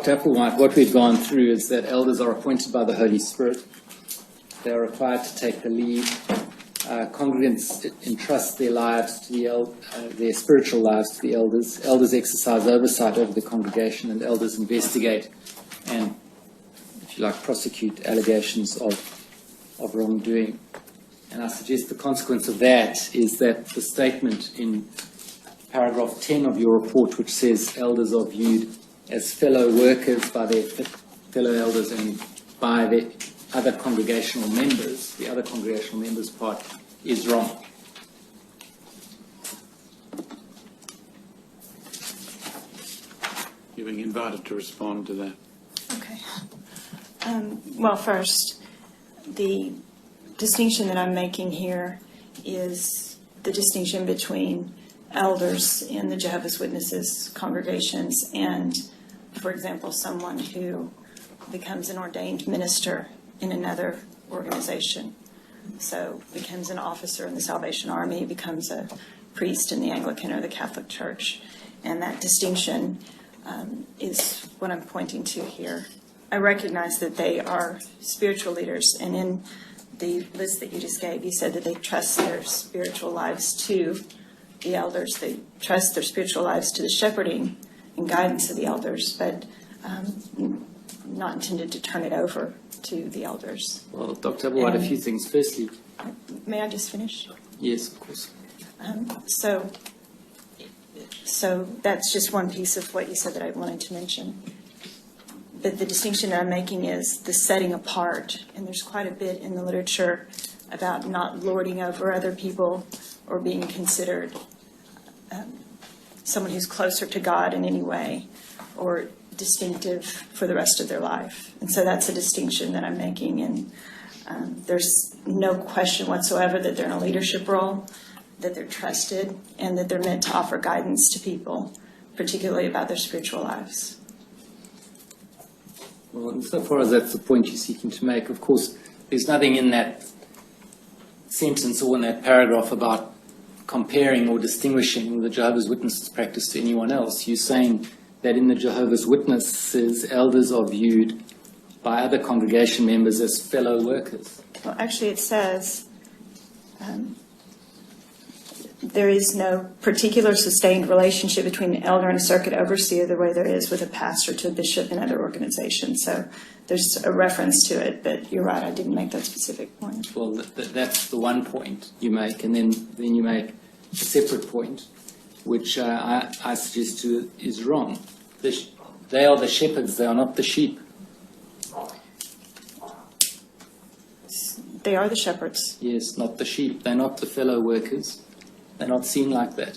Dr. Applewhite, what we've gone through is that elders are appointed by the Holy Spirit. They are required to take the lead. Congregants entrust their lives to their spiritual lives to the elders. Elders exercise oversight over the congregation, and elders investigate and, if you like, prosecute allegations of wrongdoing. And I suggest the consequence of that is that the statement in paragraph 10 of your report, which says elders are viewed as fellow workers by their fellow elders and by the other congregational members, the other congregational members part, is wrong. You're being invited to respond to that. Okay. Well, first, the distinction that I'm making here is the distinction between elders in the Jehovah's Witnesses congregations and, for example, someone who becomes an ordained minister in another organization. So becomes an officer in the Salvation Army, becomes a priest in the Anglican or the Catholic Church. And that distinction is what I'm pointing to here. I recognize that they are spiritual leaders, and in the list that you just gave, you said that they trust their spiritual lives to the elders. They trust their spiritual lives to the shepherding and guidance of the elders, but not intended to turn it over to the elders. Well, Dr. Applewhite, a few things. Firstly, may I just finish? Yes, of course. So that's just one piece of what you said that I wanted to mention. But the distinction that I'm making is the setting apart, and there's quite a bit in the literature about not lording over other people or being considered someone who's closer to God in any way or distinctive for the rest of their life. And so that's a distinction that I'm making, and there's no question whatsoever that they're in a leadership role, that they're trusted, and that they're meant to offer guidance to people, particularly about their spiritual lives. Well, insofar as that's the point you're seeking to make, of course, there's nothing in that sentence or in that paragraph about comparing or distinguishing the Jehovah's Witnesses practice to anyone else. You're saying that in the Jehovah's Witnesses, elders are viewed by other congregation members as fellow workers. Well, actually it says there is no particular sustained relationship between an elder and a circuit overseer the way there is with a pastor to a bishop in other organizations. So there's a reference to it, but you're right, I didn't make that specific point. Well, that's the one point you make, and then you make a separate point, which I suggest to is wrong. They are the shepherds, they are not the sheep. They are the shepherds. Yes, not the sheep. They're not the fellow workers. They're not seen like that.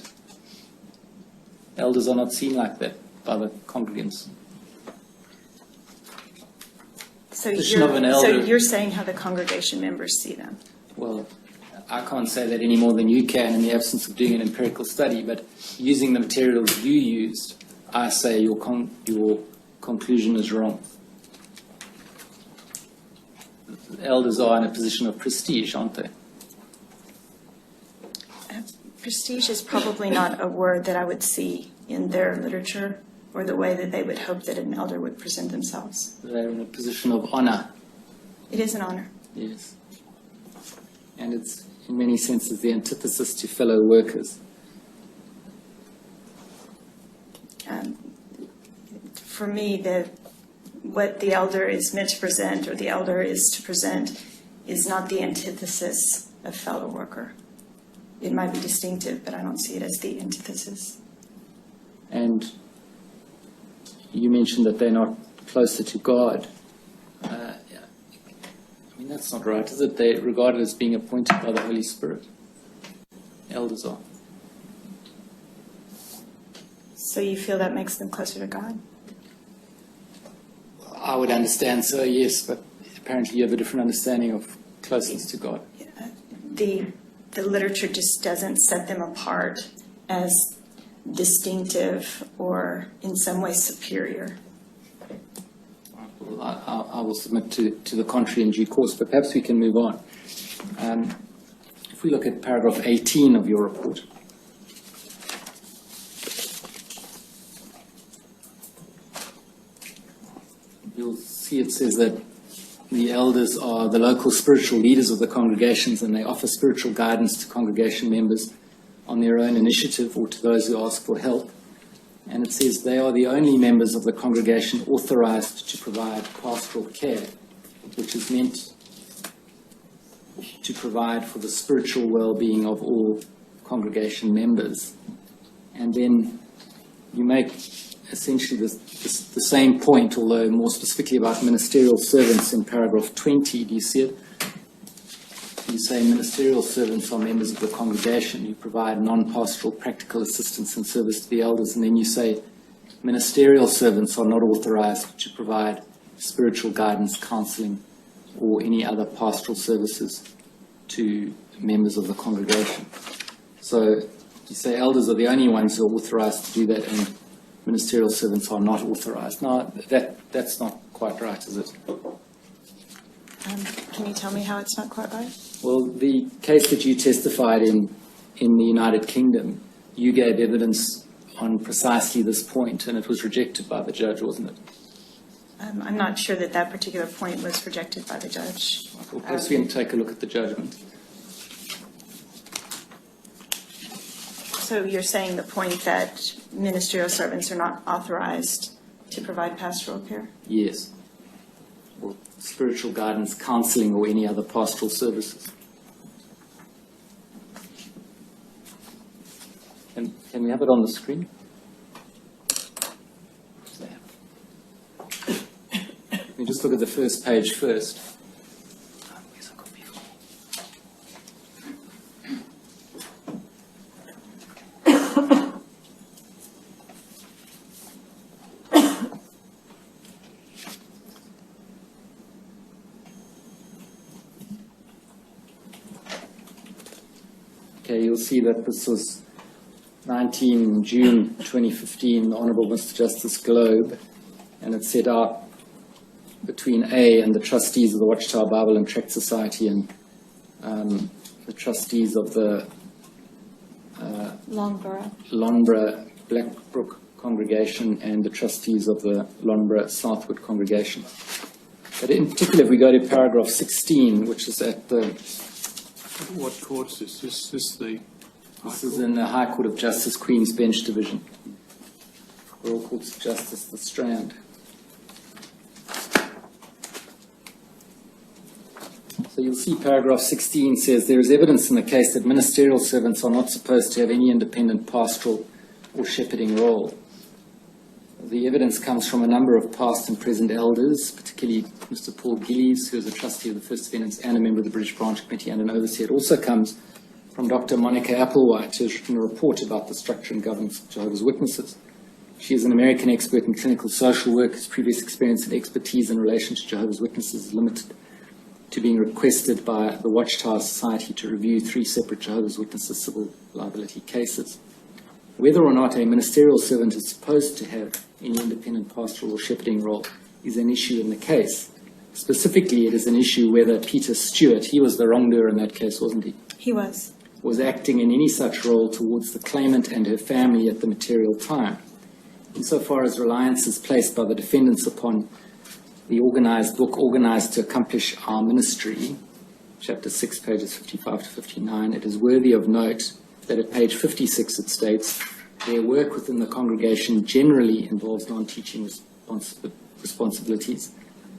Elders are not seen like that by the congregants. So you're saying how the congregation members see them? Well, I can't say that any more than you can in the absence of doing an empirical study, but using the materials you used, I say your conclusion is wrong. The elders are in a position of prestige, aren't they? Prestige is probably not a word that I would see in their literature or the way that they would hope that an elder would present themselves. They're in a position of honor. It is an honor. Yes. And it's, in many senses, the antithesis to fellow workers. For me, what the elder is meant to present, or the elder is to present, is not the antithesis of fellow worker. It might be distinctive, but I don't see it as the antithesis. And you mentioned that they're not closer to God. I mean, that's not right, is it? They're regarded as being appointed by the Holy Spirit. Elders are. So you feel that makes them closer to God? I would understand so, yes, but apparently you have a different understanding of closeness to God. The literature just doesn't set them apart as distinctive or in some way superior. Well, I will submit to the contrary in due course, but perhaps we can move on. If we look at paragraph 18 of your report. see it says that the elders are the local spiritual leaders of the congregations, and they offer spiritual guidance to congregation members on their own initiative or to those who ask for help. And it says they are the only members of the congregation authorized to provide pastoral care, which is meant to provide for the spiritual well-being of all congregation members. And then you make essentially the same point, although more specifically about ministerial servants in paragraph 20. Do you see it? You say ministerial servants are members of the congregation. You provide non-pastoral practical assistance and service to the elders. And then you say ministerial servants are not authorized to provide spiritual guidance, counseling, or any other pastoral services to members of the congregation. So you say elders are the only ones who are authorized to do that, and ministerial servants are not authorized. Now, that's not quite right, is it? Can you tell me how it's not quite right? Well, the case that you testified in the United Kingdom, you gave evidence on precisely this point, and it was rejected by the judge, wasn't it? I'm not sure that that particular point was rejected by the judge. Well, perhaps we can take a look at the judgment. So you're saying the point that ministerial servants are not authorized to provide pastoral care? Yes. Or spiritual guidance, counseling, or any other pastoral services. Can we have it on the screen? Let me just look at the first page first. Where's a copy for me? Okay, you'll see that this was 19 June 2015, the Honourable Mr. Justice Globe, and it set out between A and the trustees of the Watchtower Bible and Tract Society and the trustees of the Lonborough Blackbrook Congregation and the trustees of the Lonborough Southwood Congregation. But in particular, if we go to paragraph 16, which is at the... What court is this? This is in the High Court of Justice, Queen's Bench Division. Royal Courts of Justice, the Strand. So you'll see paragraph 16 says, there is evidence in the case that ministerial servants are not supposed to have any independent pastoral or shepherding role. The evidence comes from a number of past and present elders, particularly Mr. Paul Gillies, who is a trustee of the First Defendants and a member of the British Branch Committee and an overseer. It also comes from Dr. Monica Applewhite, who has written a report about the structure and governance of Jehovah's Witnesses. She is an American expert in clinical social work. Whose previous experience and expertise in relation to Jehovah's Witnesses is limited to being requested by the Watchtower Society to review 3 separate Jehovah's Witnesses civil liability cases. Whether or not a ministerial servant is supposed to have any independent pastoral or shepherding role is an issue in the case. Specifically, it is an issue whether Peter Stewart, he was the wrongdoer in that case, wasn't he? He was acting in any such role towards the claimant and her family at the material time. Insofar as reliance is placed by the defendants upon the organized book, Organized to Accomplish Our Ministry, chapter 6, pages 55 to 59, it is worthy of note that at page 56 it states, their work within the congregation generally involves non-teaching responsibilities.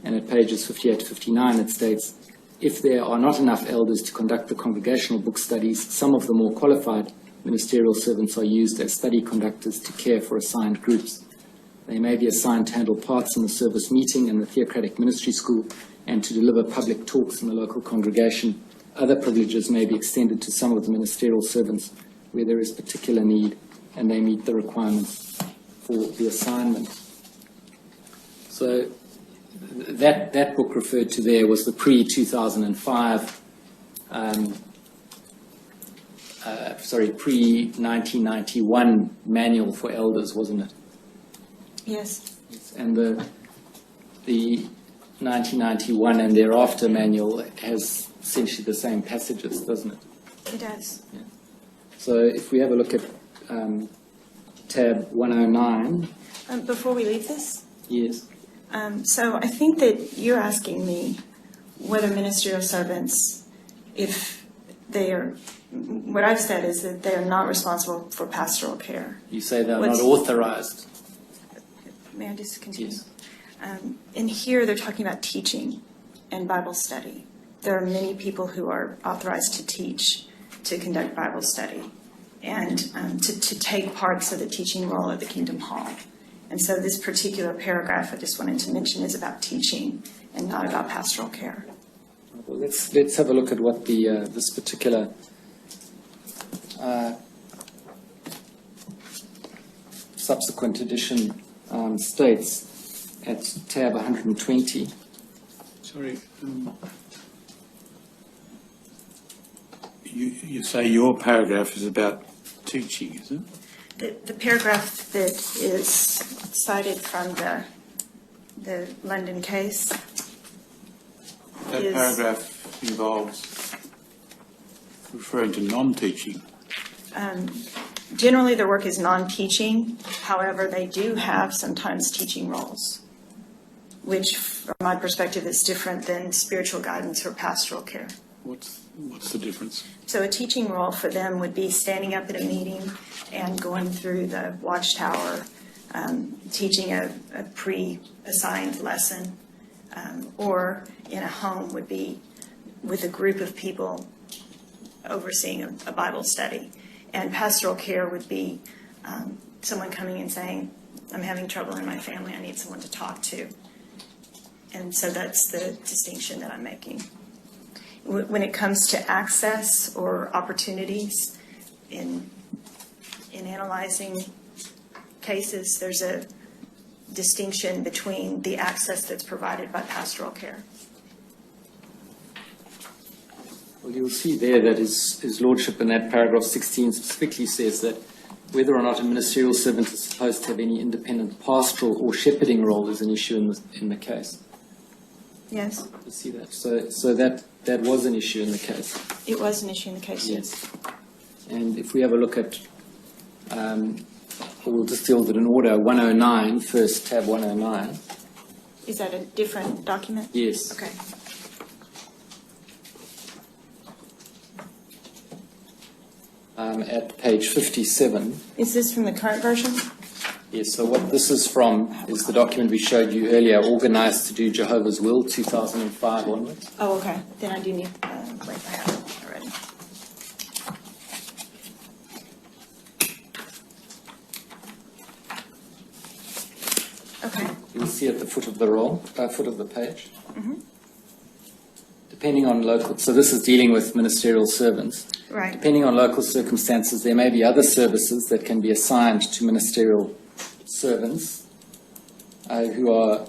And at pages 58 to 59 it states, if there are not enough elders to conduct the congregational book studies, some of the more qualified ministerial servants are used as study conductors to care for assigned groups. They may be assigned to handle parts in the service meeting and the theocratic ministry school and to deliver public talks in the local congregation. Other privileges may be extended to some of the ministerial servants where there is particular need and they meet the requirements for the assignment. So that book referred to there was the pre-2005, pre-1991 manual for elders, wasn't it? Yes. And the 1991 and thereafter manual has essentially the same passages, doesn't it? It does. Yeah. So if we have a look at tab 109. Before we leave this, Yes. So I think that you're asking me whether ministerial servants, if they are, what I've said is that they are not responsible for pastoral care. You say they're not authorized. May I just continue? Yes. In here, they're talking about teaching and Bible study. There are many people who are authorized to teach, to conduct Bible study, and to take parts of the teaching role at the Kingdom Hall. And so this particular paragraph I just wanted to mention is about teaching and not about pastoral care. Well, let's have a look at what the this particular subsequent edition states at tab 120. Sorry. You say your paragraph is about teaching, is it? The paragraph that is cited from the London case. That paragraph involves referring to non-teaching. Generally, their work is non-teaching. However, they do have sometimes teaching roles, which, from my perspective, is different than spiritual guidance or pastoral care. What's the difference? So a teaching role for them would be standing up at a meeting and going through the Watchtower, teaching a pre-assigned lesson, or in a home would be with a group of people overseeing a Bible study. And pastoral care would be someone coming and saying, I'm having trouble in my family, I need someone to talk to. And so that's the distinction that I'm making. When it comes to access or opportunities in analyzing cases, there's a distinction between the access that's provided by pastoral care. Well, you'll see there that his lordship in that paragraph 16 specifically says that whether or not a ministerial servant is supposed to have any independent pastoral or shepherding role is an issue in the case. Yes? You see that? So that was an issue in the case. It was an issue in the case, Yes. And if we have a look at, we'll just deal with it in order, 109, first tab 109. Is that a different document? Yes. Okay. At page 57. Is this from the current version? Yes, so what this is from is the document we showed you earlier, Organized to Do Jehovah's Will, 2005 onwards. Oh, okay. Then I do need, wait, I have it already. Okay. You'll see at the foot of the roll, foot of the page. Mm-hmm. Depending on local, so this is dealing with ministerial servants. Right. Depending on local circumstances, there may be other services that can be assigned to ministerial servants who are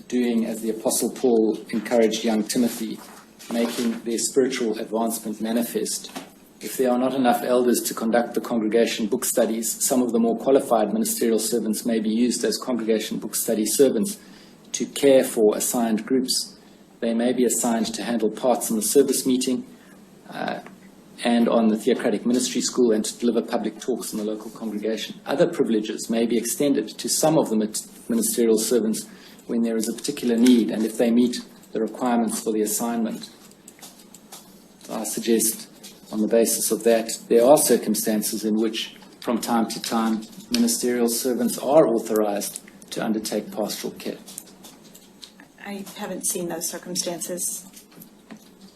doing, as the Apostle Paul encouraged young Timothy, making their spiritual advancement manifest. If there are not enough elders to conduct the congregation book studies, some of the more qualified ministerial servants may be used as congregation book study servants to care for assigned groups. They may be assigned to handle parts in the service meeting and on the theocratic ministry school and to deliver public talks in the local congregation. Other privileges may be extended to some of the ministerial servants when there is a particular need and if they meet the requirements for the assignment. I suggest on the basis of that, there are circumstances in which from time to time ministerial servants are authorized to undertake pastoral care. I haven't seen those circumstances.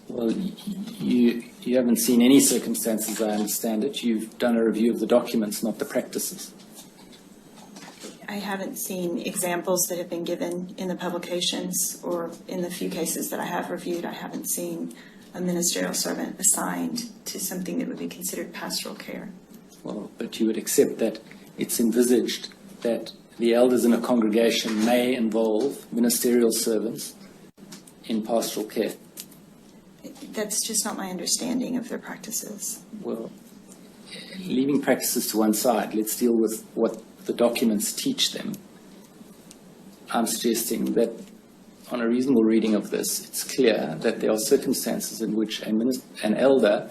Well, you haven't seen any circumstances, I understand it. You've done a review of the documents, not the practices. I haven't seen examples that have been given in the publications or in the few cases that I have reviewed. I haven't seen a ministerial servant assigned to something that would be considered pastoral care. Well, but you would accept that it's envisaged that the elders in a congregation may involve ministerial servants in pastoral care. That's just not my understanding of their practices. Well, leaving practices to one side, let's deal with what the documents teach them. I'm suggesting that on a reasonable reading of this, it's clear that there are circumstances in which an elder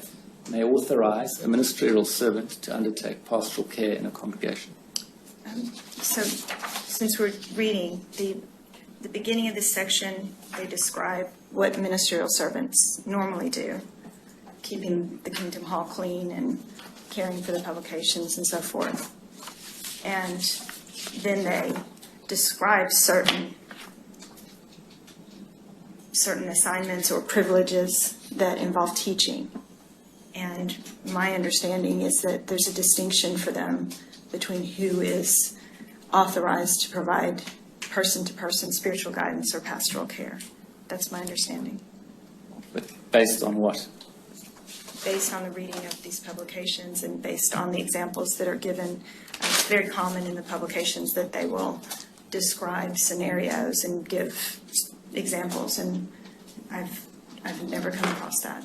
may authorize a ministerial servant to undertake pastoral care in a congregation. So, since we're reading, the the beginning of this section, they describe what ministerial servants normally do, keeping the Kingdom Hall clean and caring for the publications and so forth. And then they describe certain assignments or privileges that involve teaching. And my understanding is that there's a distinction for them between who is authorized to provide person-to-person spiritual guidance or pastoral care. That's my understanding. But based on what? Based on the reading of these publications and based on the examples that are given. It's very common in the publications that they will describe scenarios and give examples, and I've never come across that.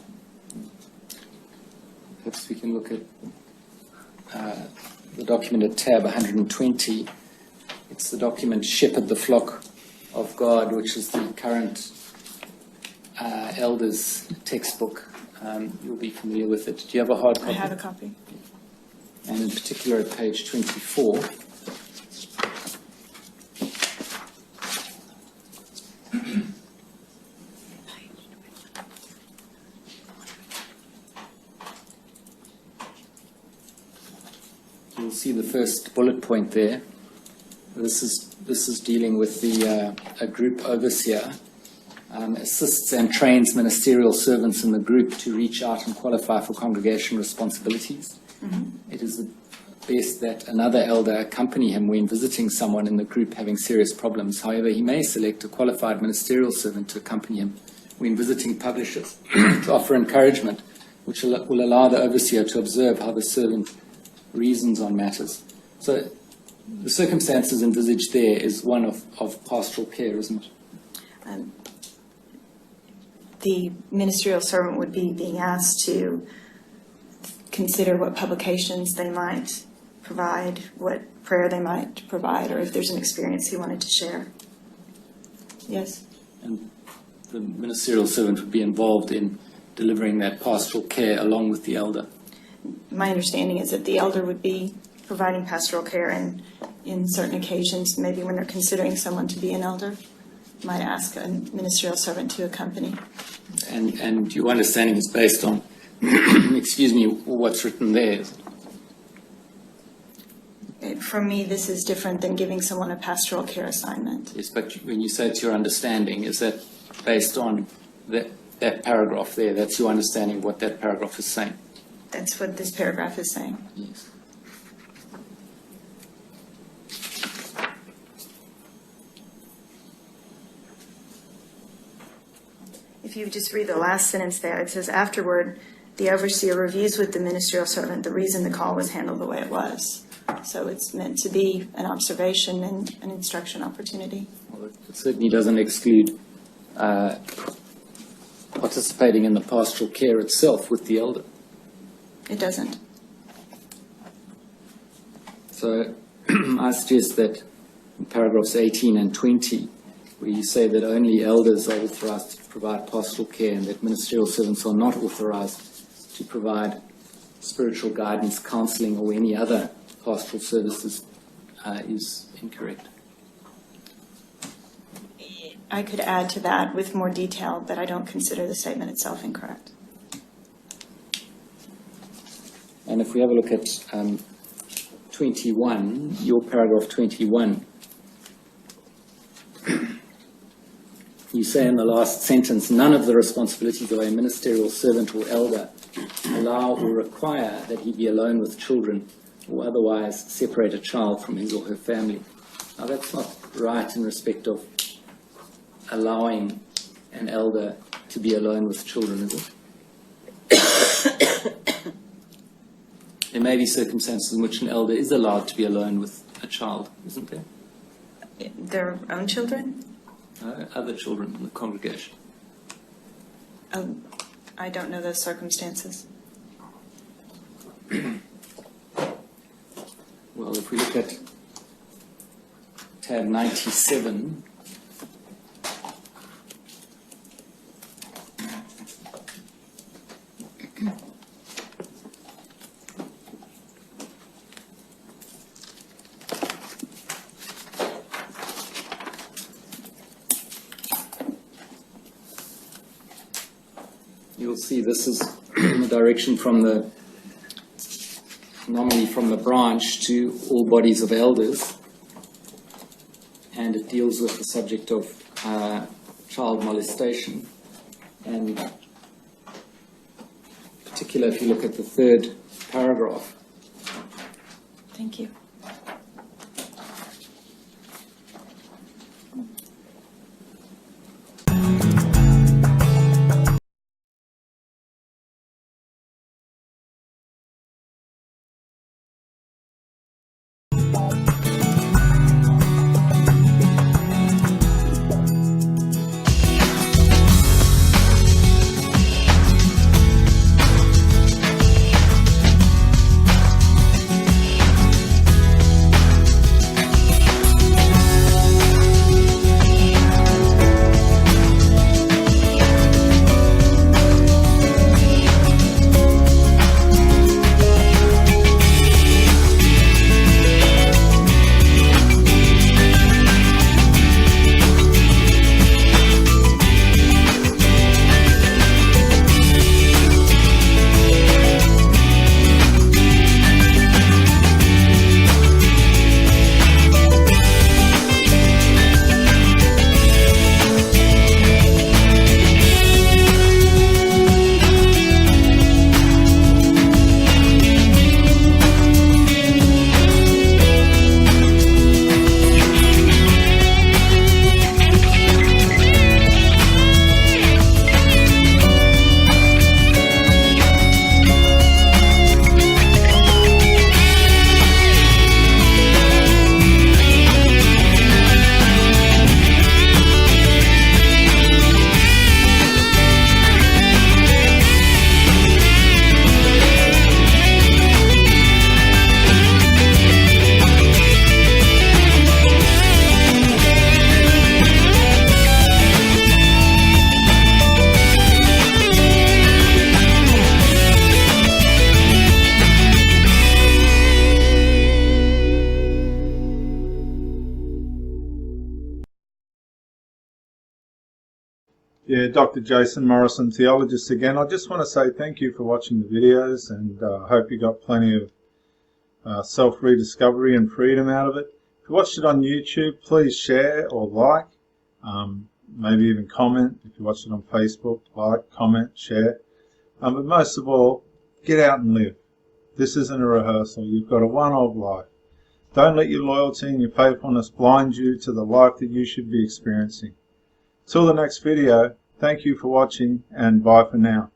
Perhaps we can look at the document at tab 120. It's the document Shepherd the Flock of God, which is the current elders textbook. You'll be familiar with it. Do you have a hard copy? I have a copy. And in particular at page 24. You'll see the first bullet point there. This is dealing with the a group overseer assists and trains ministerial servants in the group to reach out and qualify for congregation responsibilities. Mm-hmm. It is best that another elder accompany him when visiting someone in the group having serious problems. However, he may select a qualified ministerial servant to accompany him when visiting publishers to offer encouragement, which will allow the overseer to observe how the servant reasons on matters. So the circumstances envisaged there is one of pastoral care, isn't it? The ministerial servant would be being asked to consider what publications they might provide, what prayer they might provide, or if there's an experience he wanted to share. Yes? And the ministerial servant would be involved in delivering that pastoral care along with the elder. My understanding is that the elder would be providing pastoral care, and in certain occasions, maybe when they're considering someone to be an elder, might ask a ministerial servant to accompany. And your understanding is based on, excuse me, what's written there? For me, this is different than giving someone a pastoral care assignment. Yes, but when you say it's your understanding, is that based on that paragraph there? That's your understanding of what that paragraph is saying? That's what this paragraph is saying. Yes. If you just read the last sentence there, it says, afterward, the overseer reviews with the ministerial servant the reason the call was handled the way it was. So it's meant to be an observation and an instruction opportunity. Well, it certainly doesn't exclude participating in the pastoral care itself with the elder. It doesn't. So I suggest that in paragraphs 18 and 20, where you say that only elders are authorized to provide pastoral care and that ministerial servants are not authorized to provide spiritual guidance, counseling, or any other pastoral services, is incorrect. I could add to that with more detail, but I don't consider the statement itself incorrect. And if we have a look at 21, your paragraph 21, you say in the last sentence, none of the responsibilities of a ministerial servant or elder allow or require that he be alone with children or otherwise separate a child from his or her family. Now that's not right in respect of allowing an elder to be alone with children, is it? There may be circumstances in which an elder is allowed to be alone with a child, isn't there? Their own children? Other children in the congregation. I don't know those circumstances. Well, if we look at tab 97, see this is the direction from the, normally from the branch to all bodies of elders, and it deals with the subject of child molestation, and in particular if you look at the third paragraph. Thank you. Yeah, Dr. Jason Morrison, theologist again. I just want to say thank you for watching the videos, and I hope you got plenty of self-rediscovery and freedom out of it. If you watched it on YouTube, please share or like, maybe even comment. If you watched it on Facebook, like, comment, share. But most of all, get out and live. This isn't a rehearsal. You've got a one-off life. Don't let your loyalty and your faithfulness blind you to the life that you should be experiencing. Till the next video, thank you for watching, and bye for now.